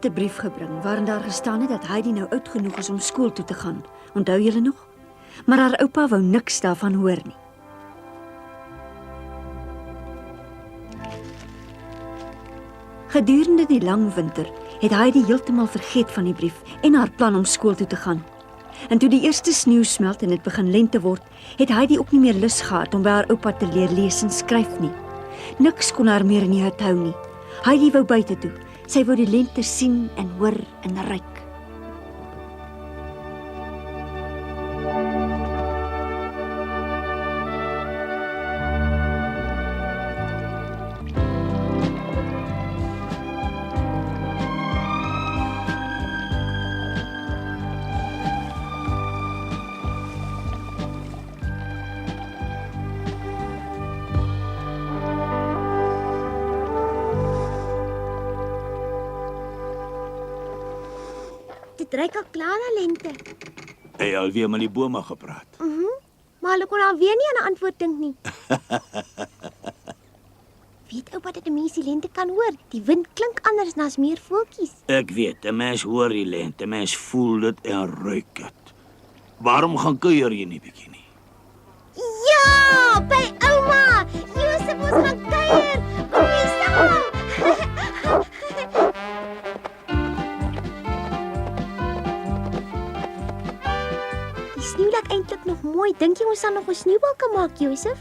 het 'n brief gebring waarin daar gestaan het dat Heidi nou oud genoeg is om skool toe te gaan. Onthou julle nog? Maar haar oupa wou niks daarvan hoor nie. Gedurende die lang winter het Heidi heeltemal vergeet van die brief en haar plan om skool toe te gaan. En toe die eerste sneeu smelt en dit begin lente word, het Heidi ook nie meer lus gehad om by haar oupa te leer lees en skryf nie. Niks kon haar meer in die hut hou nie. Heidi wou buite toe. Sy wou die lente sien en hoor en ruik. Dit ruik al klaar na lente. Hy alweer met die bome gepraat. Maar hulle kon alweer nie aan 'n antwoord dink nie. Weet oupa dat 'n mens die lente kan hoor? Die wind klink anders en daar's meer voeltjies. Ek weet, 'n mens hoor die lente, 'n mens voel dit en ruik dit. Waarom gaan kuier jy nie bietjie nie? Ja, by ouma. Josef ons gaan kuier. Kom jy saam? Die sneeu lyk eintlik nog mooi. Dink jy ons sal nog 'n sneeubal kan maak, Josef?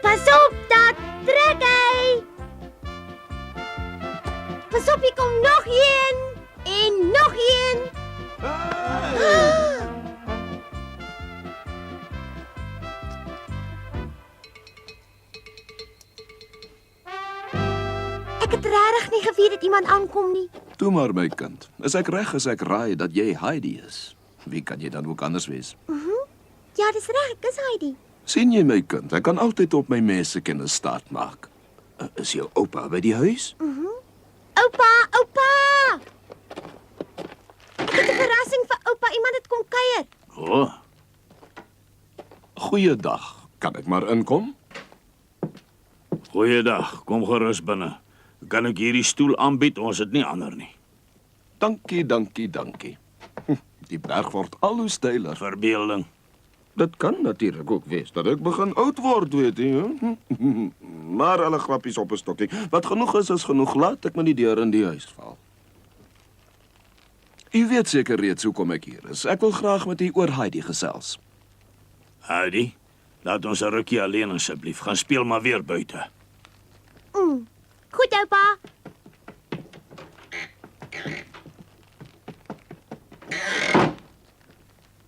Pas op, daar trek hy. Pas op, hier kom nog een en nog een. Ek het regtig nie geweet dat iemand aankom nie. Toe maar my kind. Is ek reg as ek raai dat jy Heidi is? Wie kan jy dan ook anders wees? Ja, dis reg, ek is Heidi. Sien jy my kind? Ek kan altyd op my mense kennis staat maak. Is jou oupa by die huis? Oupa, oupa! Ek het 'n verrassing vir oupa. Iemand het kom kuier. O, Goeiedag. Kan ek maar inkom? goeiedag. Kom gerus binne. Kan ek hierdie stoel aanbied? Ons het nie ander nie. Dankie, dankie, dankie. Die berg word al hoe steiler. Verbeelding. Dit kan natuurlik ook wees dat ek begin oud word, weet jy. Maar alle grappies op 'n stokkie. Wat genoeg is genoeg. Laat ek met die deur in die huis val. U weet seker reeds hoekom ek hier is. Ek wil graag met u oor Heidi gesels. Heidi, laat ons 'n rukkie alleen asseblief. Gaan speel maar weer buite. Goed, oupa.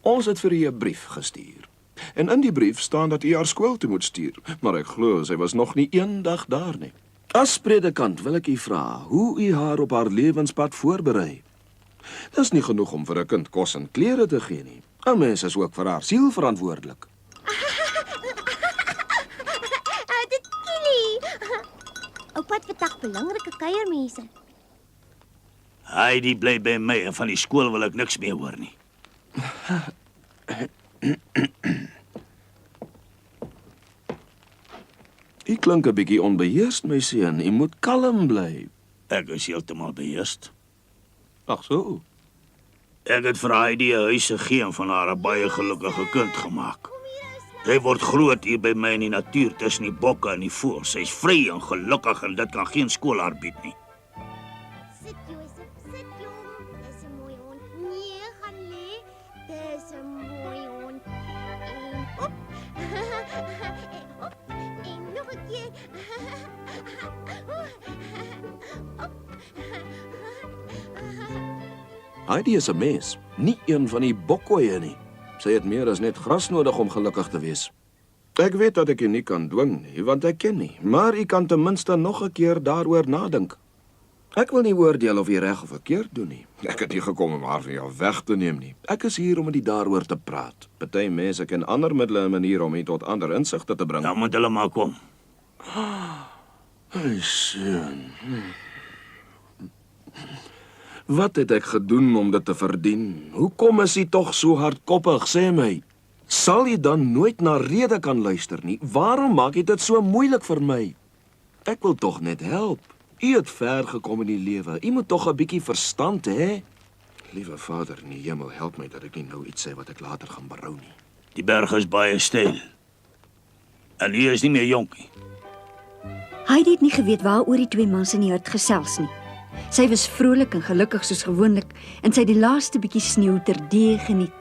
Ons het vir u 'n brief gestuur. En in die brief staan dat u haar skool toe moet stuur, maar ek glo sy was nog nie een dag daar nie. As predikant wil ek u vra hoe u haar op haar lewenspad voorberei. Dis nie genoeg om vir 'n kind kos en klere te gee nie. 'n Mens is ook vir haar siel verantwoordelik. Dit kilie. Oupa het vandag belangrike kuiermense. Heidi bly by my en van die skool wil ek niks meer hoor nie. U klink 'n bietjie onbeheerst, my seun. U moet kalm bly. Ek is heeltemal beheerst. Ag so. Ek het vir Heidi 'n huis gegee en van haar 'n baie gelukkige kind gemaak. Sy word groot hier by my in die natuur tussen die bokke en die voëls. Sy's vry en gelukkig en dit kan geen skool haar bied nie. Sit, Josef, sit jong. Dis 'n mooi hond. Nee, gaan lê. Dis 'n mooi hond. En op. En op. En nog 'n keer. Op. Heidi is 'n mens, nie een van die bokkoeie nie. Sy het meer as net gras nodig om gelukkig te wees. Ek weet dat ek u nie kan dwing nie, want ek ken nie, maar u kan ten minste nog 'n keer daaroor nadink. Ek wil nie oordeel of jy reg of verkeerd doen nie. Ek het nie gekom om haar van jou weg te neem nie. Ek is hier om met die daaroor te praat. Party mense ken ander middele en maniere om tot ander insigte te bring. Dan moet hulle maar kom. Ai, seun. Wat het ek gedoen om dit te verdien? Hoekom is jy tog so hardkoppig, sê my? Sal jy dan nooit na rede kan luister nie? Waarom maak jy dit so moeilik vir my? Ek wil tog net help. U het ver gekom in die lewe. U moet tog 'n bietjie verstand hê. Liewe Vader in die hemel, help my dat ek nie nou iets sê wat ek later gaan berou nie. Die berg is baie styl. En hier is nie meer jonkie. Heidi het nie geweet waaroor die twee mans in die hut gesels nie. Sy was vrolik en gelukkig soos gewoonlik en sy het die laaste bietjie sneeu terdee geniet.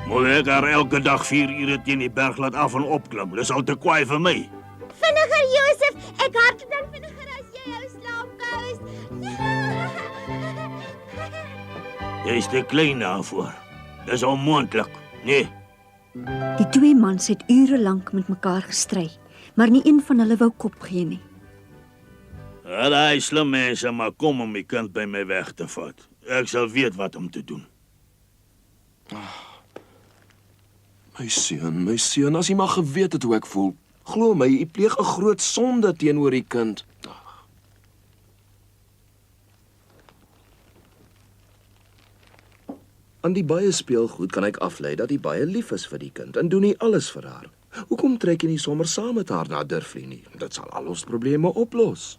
Moet ek haar elke dag 4 ure teen die berg laat af en opklim? Dis al te kwaai vir my. Vinniger, Josef. Ek hardloop dan vinniger as jy jou slaapkous. Jy is te klein daarvoor. Dis onmoontlik. Nee. Die twee mans het ure lank met mekaar gestry, maar nie een van hulle wou kop gee nie. Daai slim mense maar kom om my kind by my weg te vat. Ek sal weet wat om te doen. My seun, as jy maar geweet het hoe ek voel. Glo my, jy pleeg 'n groot sonde teenoor die kind. Aan die baie speelgoed kan ek aflei dat hy baie lief is vir die kind en doen hy alles vir haar. Hoekom trek jy nie sommer saam met haar na Durflee nie? Dit sal al ons probleme oplos.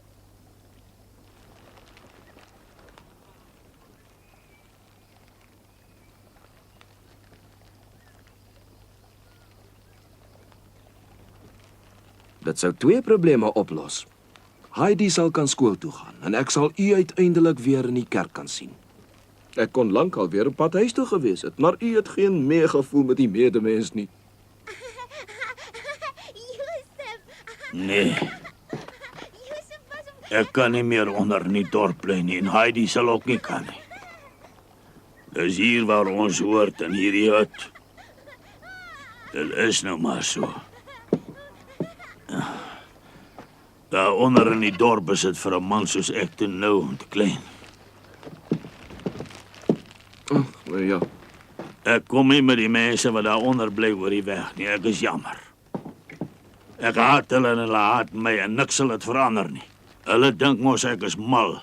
Dit sou 2 probleme oplos. Heidi sal kan skool toe gaan en ek sal u uiteindelik weer in die kerk kan sien. Ek kon lankal weer op pad huis toe gewees het, maar u het geen meegevoel met die medemens nie. Josef. Nee, Josef was op... ek kan nie meer onder in die dorp bly nie en Heidi sal ook nie kan nie. Dis hier waar ons hoort in hierdie hut. Dit is nou maar so. Daar onder in die dorp is dit vir 'n man soos ek te nou en te klein. Ja. Ek kom nie met die mense wat daar onder bly oor die weg nie. Ek is jammer. Ek haat hulle en hulle haat my en niks sal dit verander nie. Hulle dink mos ek is mal.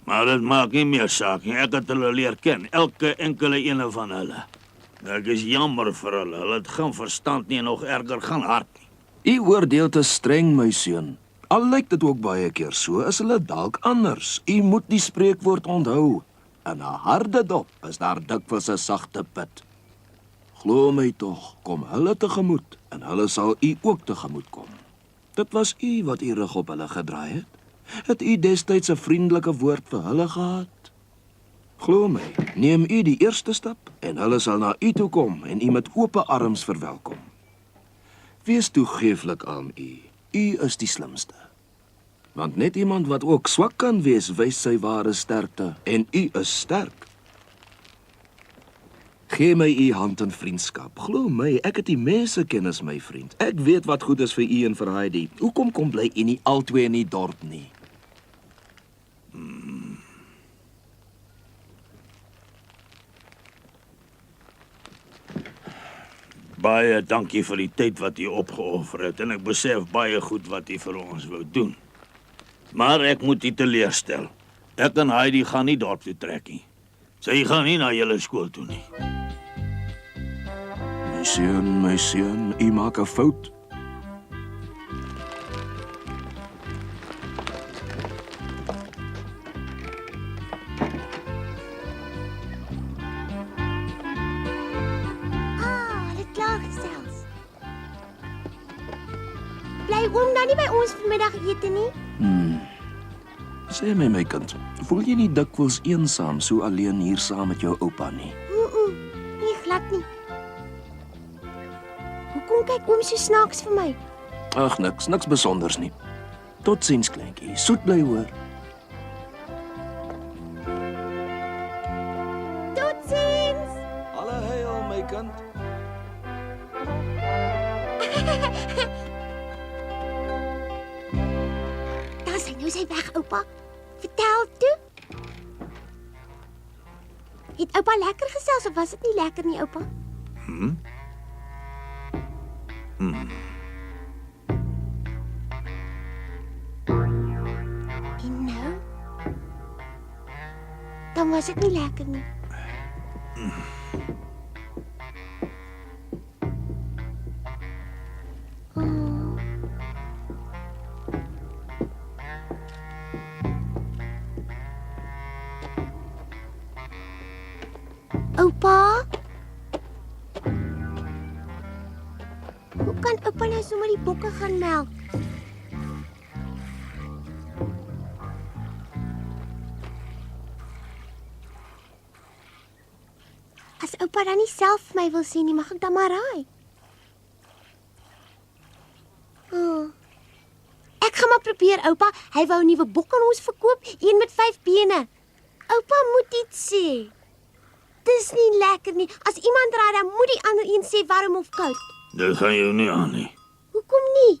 Maar dit maak nie meer saak nie. Ek het hulle leer ken. Elke enkele ene van hulle. Ek is jammer vir hulle. Hulle het geen verstand nie en nog erger geen hart nie. U oordeel te streng, my seun. Al lyk dit ook baie keer so, is hulle dalk anders. U moet die spreekwoord onthou. In 'n harde dop is daar dikwels 'n sagte put. Glo my tog, kom hulle tegemoet en hulle sal u ook tegemoet kom. Dit was u wat u rug op hulle gedraai het. Het u destyds 'n vriendelike woord vir hulle gehad? Glo my, neem u die eerste stap en hulle sal na u toe kom en u met oop arms verwelkom. Wees toegeeflik aan u. U is die slimste. Want net iemand wat ook swak kan wees, wys sy ware sterkte en u is sterk. Gee my u hand in vriendskap. Glo my, ek het die mense kennis, my vriend. Ek weet wat goed is vir u en vir Heidi. Hoekom kom bly u nie albei in die dorp nie? Baie dankie vir die tyd wat u opgeoffer het en ek besef baie goed wat u vir ons wou doen. Maar ek moet u teleurstel. Ek en Heidi gaan nie dorp toe trek nie. Sy gaan nie na julle skool toe nie. My seun, u maak 'n fout. Dit klaar gesels. Bly oom dan nie by ons vanmiddag ete nie? Sê my kind, voel jy nie dikwels eensaam so alleen hier saam met jou oupa nie? Nee, glad nie. Hoekom kyk oom so snaaks vir my? Ag, niks besonders nie. Totsiens, kleintjie. Soet bly hoor. Totsiens! Alle heil, my kind. Daar is hy nou sy weg, oupa. Vertel toe. Het oupa lekker gesels of was dit nie lekker nie, oupa? En nou? Dan was dit nie lekker nie. Oupa? Hoe kan oupa nou sommer die bokke gaan melk? As oupa dan nie self vir my wil sien nie, mag ek dan maar raai. Ek gaan maar probeer, oupa. Hy wou 'n nuwe bok aan ons verkoop, een met 5 bene. Oupa moet iets sê. Dis nie lekker nie. As iemand raai, dan moet die ander een sê warm of koud. Dit gaan jou nie aan nie. Hoekom nie?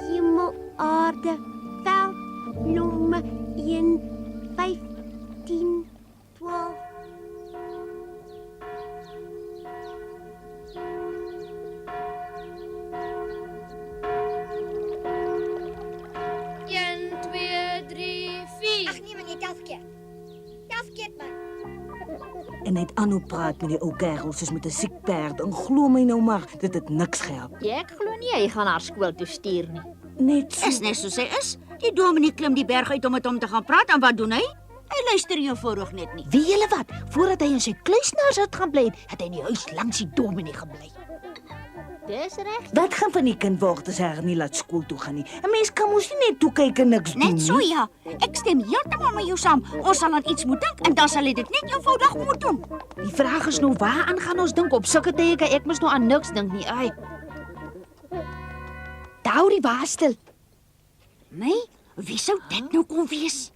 Hemel, aarde, veld, blomme, 1, 15, 12. En net aanhou praat met die ou kerel soos met 'n siek perd. En glo my nou maar, dit het niks gehelp. Ek glo nie hy gaan haar skool toe stuur nie. Net so. Is net soos hy is. Die dominee klim die berg uit om met hom te gaan praat en wat doen hy? Hy luister eenvoudig net nie. Wie julle wat? Voordat hy in sy kluisnaars uit gaan bly, het hy in die huis langs die dominee gebly. Dis reg. Wat gaan van die kind word as hy nie laat skool toe gaan nie? 'n Mens kan mos nie net toe kyk en niks doen nie. Net so ja. Ek stem heeltemal met jou saam. Ons sal aan iets moet dink en dan sal hy dit net eenvoudig moet doen. Die vraag is nou, waaraan gaan ons dink op sulke tye? Ek moes nou aan niks dink nie. Ai. Hou die wa stil. Nee, wie sou dit nou kon wees?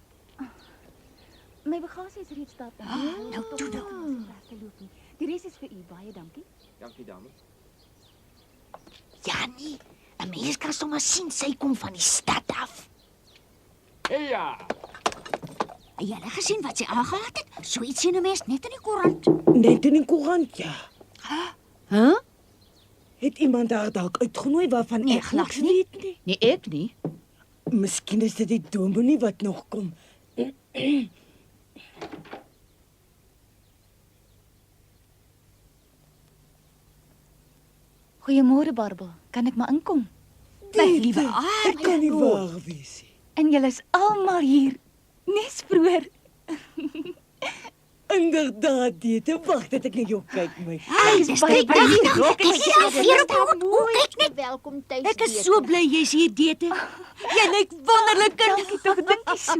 My bagasie is reeds daar. Nou toe dan. Die res is vir u, baie dankie. Dankie dames. Ja nee, 'n mens kan sommer sien sy kom van die stad af. Ja. Het jy gesien wat sy aangehad het? So iets sien 'n mens net in die koerant. Net in die koerant, ja. Huh? Het iemand haar dalk uitgenooi waarvan Nee, ek glad niks nie. weet nie? Nee, ek nie. Miskien is dit die dominee wat nog kom. Goeiemôre Barbel, kan ek maar inkom? My liewe aard. Ek kan nie waar wees nie. En julle is almal hier. Nes vroeër. Inderdaad, dit. Wag dat ek net jou kyk my. Dis baie pragtig. Ek sien al vir op hoe kyk net. Welkom tuis. Ek is so bly jy's hier, Dete. Jy lyk wonderlik. Dankie tog, dankie so.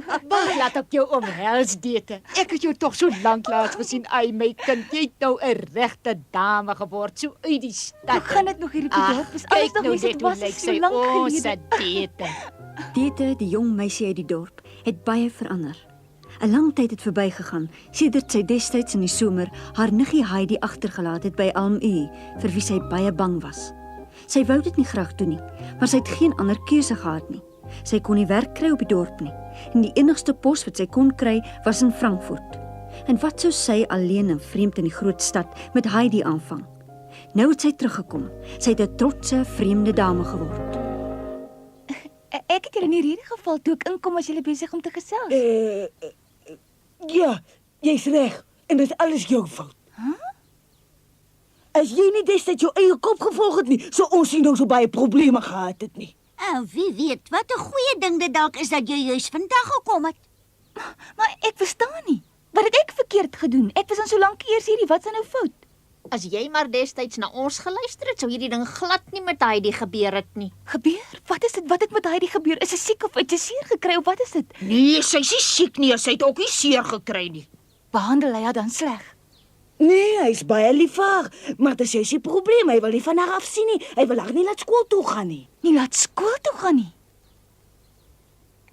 Laat ek jou omhels, Dete. Ek het jou tog so lank laas gesien. Ai my kind, jy het nou 'n regte dame geword, so uit die stad. Hoe gaan dit nog hier op die dorp? Is alles Kyk nog nou hoe dit net hoe was lyk so sy lank ons gelede? Dete. Dete, die jong meisie uit die dorp, het baie verander. 'n Lang tyd het verbygegaan sedert sy destyds in die somer haar niggie Heidi agtergelaat het by Alm-U, vir wie sy baie bang was. Sy wou dit nie graag doen nie, maar sy het geen ander keuse gehad nie. Sy kon nie werk kry op die dorp nie, en die enigste pos wat sy kon kry was in Frankfurt. En wat sou sy alleen en vreemd in die groot stad met Heidi aanvang? Nou het sy teruggekom. Sy het 'n trotse, vreemde dame geword. Ek het julle nie rede geval toe ek inkom as julle besig om te gesels. Ja, jy's reg. En dit is alles jou fout. As jy nie destyds jou eie kop gevolg het nie, sou ons nie nou so baie probleme gehad het nie. En wie weet, wat 'n goeie ding dit dalk is dat jy juis vandag gekom het. Maar ek verstaan nie. Wat het ek verkeerd gedoen? Ek was dan so lank eers hierdie, wat is nou fout? As jy maar destyds na ons geluister het, sou hierdie ding glad nie met Heidi gebeur het nie. Gebeur? Wat is dit? Wat het met Heidi gebeur? Is sy siek of het sy seer gekry of wat is dit? Nee, sy is nie siek nie, sy het ook nie seer gekry nie. Behandel hy haar dan sleg? Nee, hy's baie lief vir haar, maar dis juist die probleem. Hy wil nie van haar af sien nie. Hy wil haar nie laat skool toe gaan nie. Nie laat skool toe gaan nie.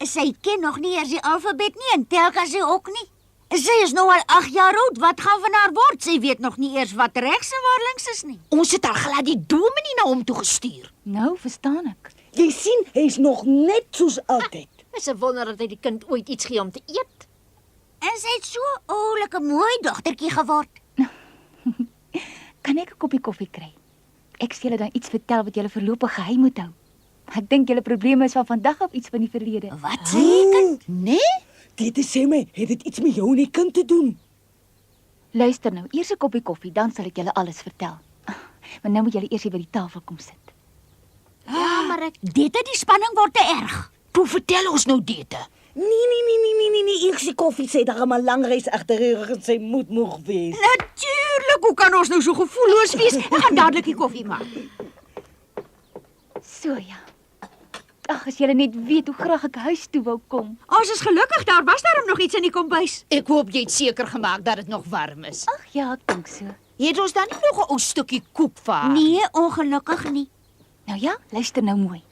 Sy ken nog nie eers die alfabet nie en tel kan sy ook nie. Sy is nou al 8 jaar oud. Wat gaan van haar word? Sy weet nog nie eers wat regs en waar links is nie. Ons het al glad die dominee na hom toe gestuur. Nou verstaan ek. Jy sien, hy's nog net soos altyd. Is 'n wonder dat hy die kind ooit iets gee om te eet. En sy het so 'n oulike mooi dogtertjie geword. Kan ek 'n koppie koffie kry? Ek sê julle dan iets vertel wat julle voorlopig geheim moet hou. Ek dink julle probleme is van vandag af iets van die verlede. Wat sê jy, kind? Nee? Dit sê my, het dit iets met jou en die kind te doen? Luister nou, eers 'n koppie koffie, dan sal ek julle alles vertel. Maar nou moet julle eers hier by die tafel kom sit. Ja, maar dit die spanning word te erg. Toe vertel ons nou dit. Nee, eers die koffie sê daar 'n lang reis agter die rug en sy moet moeg wees. Natuurlijk, hoe kan ons nou so gevoelloos wees? Ek gaan dadelik die koffie maak. So ja. Ag, as julle net weet hoe graag ek huis toe wou kom. Ons is gelukkig, daar was daarom nog iets in die kombuis. Ek hoop jy het seker gemaak dat dit nog warm is. Ag ja, ek dink so. Het ons dan nie nog 'n ou stukkie koek vir haar? Nee, ongelukkig nie. Nou ja, luister nou mooi.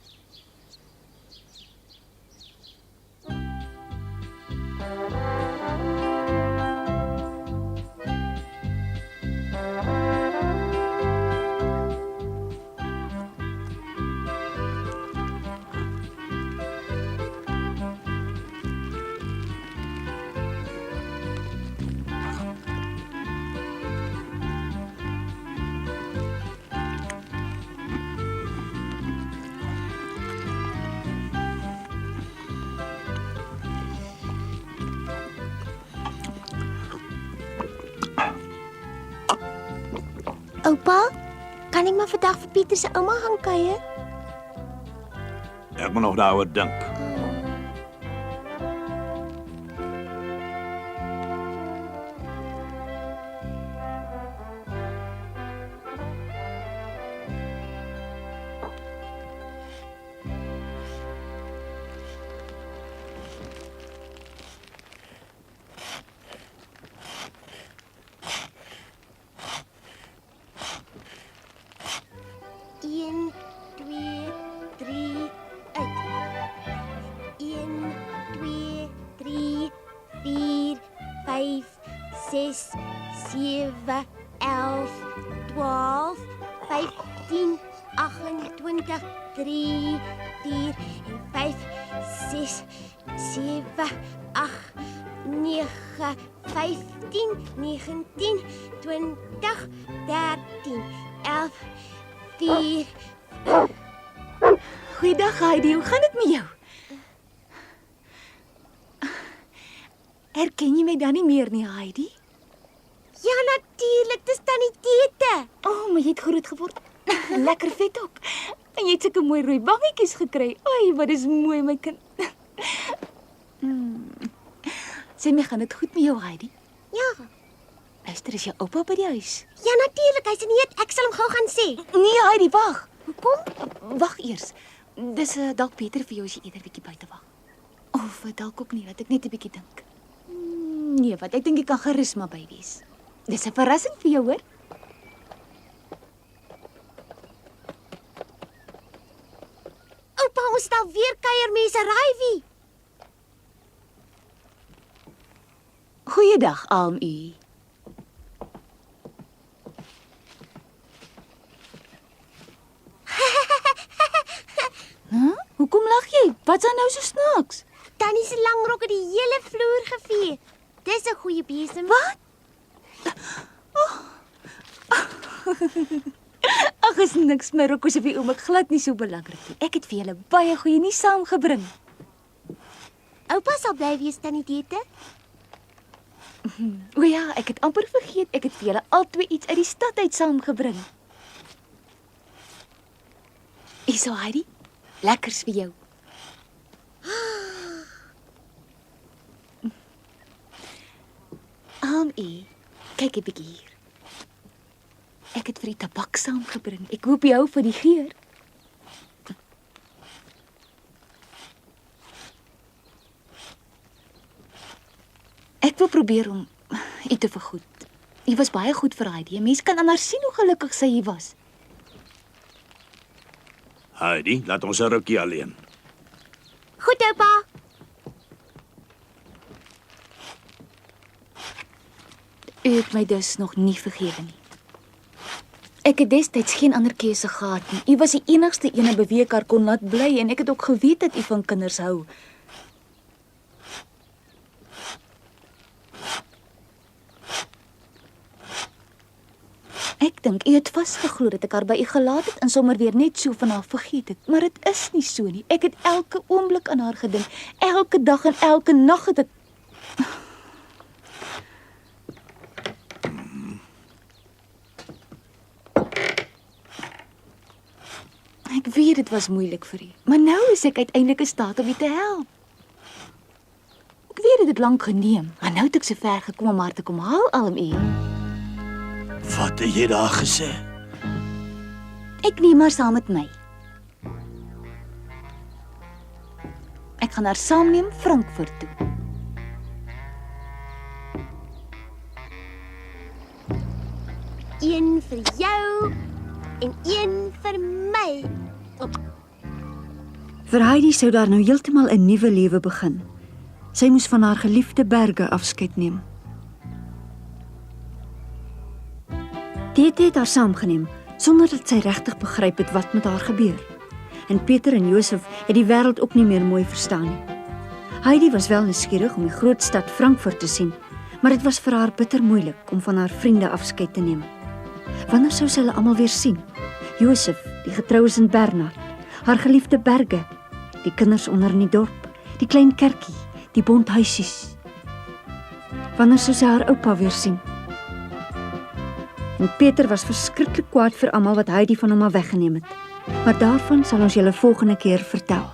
Oupa, kan ek maar vandag vir Pieter se ouma gaan kuier? Ek moet nog daaroor dink. Een, twee, drie, uit. 1, 2, 3, 4, 5, 6, 7, 11, 12, 15, 28, 3, 4 en 5, 6, 7, 8, 9, 15, 19, 20, 13, 11, 4. Goeiedag Heidi, hoe gaan dit met jou? Herken jy my dan nie meer nie, Heidi? Ja, natuurlijk, dis tannie Tete. Oh, maar jy het groot geword. Lekker vet ook. En jy het sulke mooi rooi wangetjies gekry. Ai, wat is mooi my kind. Sê my, gaan dit goed met jou, Heidi? Ja, Luister, is jou oupa by die huis? ja natuurlijk, hy's in eet. Ek sal hom gou gaan sê. Nee, Heidi, wag. Hoekom? Wag eers. Dis dalk beter vir jou as jy eerder bietjie buite wag. Of dalk ook nie, laat ek net 'n bietjie dink. Nee, wat ek dink jy kan gerus maar by wees. Dis 'n verrassing vir jou, hoor. Oupa, ons stel weer kuiermense raai. Goeiedag, AMU. Huh? Hoekom lag jy? Wat's dan nou so snaaks? Tannie se langrok het die hele vloer gevee. Dis 'n goeie besem. Wat? Ag, is niks meer, Rokko se vir oom, ek glad nie so belangrik nie. Ek het vir julle baie goeie nuus saamgebring. Oupa sal bly wees, tannie Tete. O ja, ek het amper vergeet, ek het vir julle albei iets uit die stad uit saamgebring. Hierso, Heidi. Lekkers vir jou. Kyk 'n bietjie hier. Ek het vir die tabak saamgebring. Ek hoop jy hou van die geur. Ek wil probeer om u te vergoed. U was baie goed vir Heidi. 'n Mens kan aan haar sien hoe gelukkig sy hier was. Heidi, laat ons 'n rukkie alleen. Goed, oupa. U het my dus nog nie vergewe nie. Ek het destyds geen ander keuse gehad nie. U was die enigste een by wie ek haar kon laat bly en ek het ook geweet dat u van kinders hou. Ek dink u het vasgeglo dat ek haar by u gelaat het en sommer weer net so van haar vergeet het, maar dit is nie so nie. Ek het elke oomblik aan haar gedink. Elke dag en elke nag het ek Ek weet dit was moeilik vir u, maar nou is ek uiteindelik in staat om u te help. Ek weet dit het lank geneem, maar nou het ek so ver gekom om haar te kom haal, Alm. Wat het jy daar gesê? Ek neem haar saam met my. Ek gaan haar saamneem Frankfurt toe. Een vir jou en een vir my. Vir Heidi sou daar nou heeltemal 'n nuwe lewe begin. Sy moes van haar geliefde berge afskeid neem. Tete het haar saamgeneem, sonder dat sy regtig begryp het wat met haar gebeur. En Pieter en Josef het die wêreld ook nie meer mooi verstaan nie. Heidi was wel nuuskierig om die groot stad Frankfurt te sien, maar dit was vir haar bitter moeilik om van haar vriende afskeid te neem. Wanneer sou sy hulle almal weer sien? Josef, die getroue Sint Bernard, haar geliefde berge, die kinders onder in die dorp, die klein kerkie, die bondhuisies. Wanneer sou sy haar oupa weer sien? En Pieter was verskriklik kwaad vir almal wat Heidi van hom af weggeneem het. Maar daarvan sal ons julle volgende keer vertel.